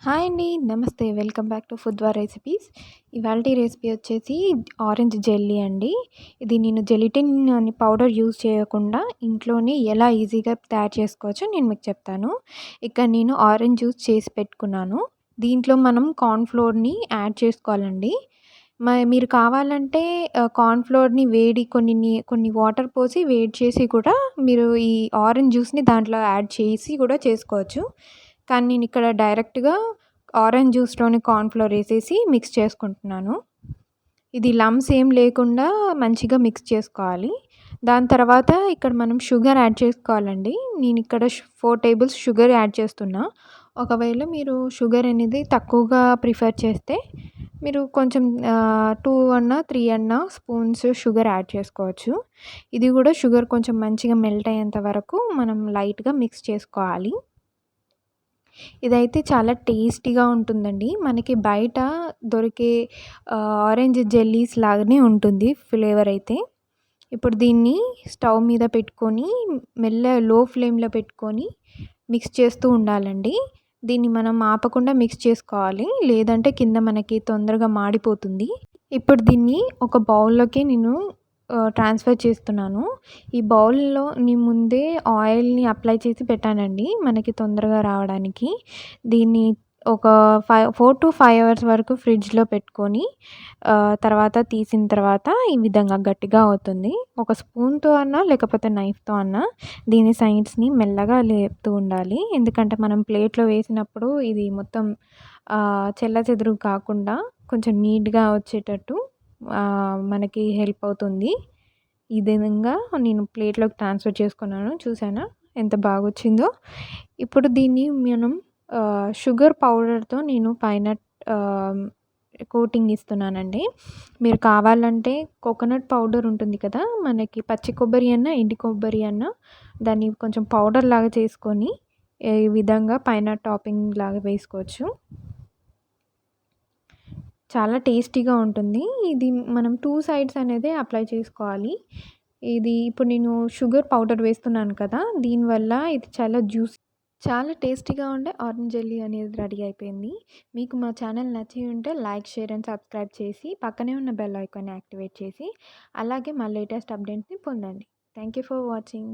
Hi అండి. నమస్తే. Welcome back to ఫుడ్వా రెసిపీస్. ఇవాల్టి రెసిపీ వచ్చేసి ఆరెంజ్ జెల్లీ అండి. ఇది నేను జెలటిన్ అని పౌడర్ యూజ్ చేయకుండా ఇంట్లోనే ఎలా ఈజీగా తయారు చేసుకోవచ్చో నేను మీకు చెప్తాను. ఇక్కడ నేను ఆరెంజ్ జ్యూస్ చేసి పెట్టుకున్నాను. దీంట్లో మనం కార్న్ ఫ్లోర్‌ని యాడ్ చేసుకోవాలండి. మీరు కావాలంటే కార్న్ ఫ్లోర్‌ని కొన్ని వాటర్ పోసి వేడి చేసి కూడా మీరు ఈ ఆరెంజ్ జ్యూస్‌ని దాంట్లో యాడ్ చేసి కూడా చేసుకోవచ్చు. కానీ నేను ఇక్కడ డైరెక్ట్‌గా ఆరెంజ్ జ్యూస్‌లోని కార్న్ ఫ్లోర్ ఏసేసి మిక్స్ చేసుకుంటున్నాను. ఇది లమ్స్ ఏం లేకుండా మంచిగా మిక్స్ చేసుకోవాలి. దాని తర్వాత ఇక్కడ మనం షుగర్ యాడ్ చేసుకోవాలండి. నేను ఇక్కడ 4 టేబుల్స్ షుగర్ యాడ్ చేస్తున్నా. ఒకవేళ మీరు షుగర్ అనేది తక్కువగా ప్రిఫర్ చేస్తే మీరు కొంచెం 2 అన్నా, 3 అన్నా స్పూన్స్ షుగర్ యాడ్ చేసుకోవచ్చు. ఇది కూడా షుగర్ కొంచెం మంచిగా మెల్ట్ అయ్యేంత వరకు మనం లైట్‌గా మిక్స్ చేసుకోవాలి. ఇదైతే చాలా టేస్టీగా ఉంటుందండి. మనకి బయట దొరికే ఆరెంజ్ జెల్లీస్ లాగానే ఉంటుంది ఫ్లేవర్ అయితే. ఇప్పుడు దీన్ని స్టవ్ మీద పెట్టుకొని లో ఫ్లేమ్‌లో పెట్టుకొని మిక్స్ చేస్తూ ఉండాలండి. దీన్ని మనం ఆపకుండా మిక్స్ చేసుకోవాలి. లేదంటే కింద మనకి తొందరగా మాడిపోతుంది. ఇప్పుడు దీన్ని ఒక బౌల్‌లోకి నేను ట్రాన్స్‌ఫర్ చేస్తున్నాను. ఈ బౌల్‌లో నేను ముందే ఆయిల్‌ని అప్లై చేసి పెట్టానండి. మనకి తొందరగా రావడానికి. దీన్ని ఒక 4-5 అవర్స్ వరకు ఫ్రిడ్జ్‌లో పెట్టుకొని తర్వాత తీసిన తర్వాత ఈ విధంగా గట్టిగా అవుతుంది. ఒక స్పూన్‌తో అన్నా లేకపోతే నైఫ్‌తో అన్నా దీని సైడ్స్‌ని మెల్లగా లేపుతూ ఉండాలి. ఎందుకంటే మనం ప్లేట్‌లో వేసినప్పుడు ఇది మొత్తం చెల్లాచెదురు కాకుండా కొంచెం నీట్‌గా వచ్చేటట్టు మనకి హెల్ప్ అవుతుంది. ఈ విధంగా నేను ప్లేట్‌లోకి ట్రాన్స్‌ఫర్ చేసుకున్నాను. చూసారా ఎంత బాగొచ్చిందో. ఇప్పుడు దీన్ని మనం షుగర్ పౌడర్‌తో నేను పైన ఆహ్, కోటింగ్ ఇస్తున్నానండి. మీరు కావాలంటే కోకోనట్ పౌడర్ ఉంటుంది కదా! మనకి పచ్చి కొబ్బరి అన్నా, ఎండు కొబ్బరి అన్నా దాన్ని కొంచెం పౌడర్ లాగా చేసుకొని ఈ విధంగా పైన టాపింగ్ లాగా వేసుకోవచ్చు. చాలా టేస్టీగా ఉంటుంది. ఇది మనం 2 సైడ్స్ అనేది అప్లై చేసుకోవాలి. ఇది ఇప్పుడు నేను షుగర్ పౌడర్ వేస్తున్నాను కదా! దీనివల్ల ఇది చాలా టేస్టీగా ఉండే ఆరెంజ్ జెల్లీ అనేది రెడీ అయిపోయింది. మీకు మా ఛానల్ నచ్చి ఉంటే లైక్, షేర్ అండ్ సబ్స్క్రైబ్ చేసి పక్కనే ఉన్న బెల్ ఐకాన్ని యాక్టివేట్ చేసి అలాగే మా లేటెస్ట్ అప్డేట్స్‌ని పొందండి. Thank you for watching.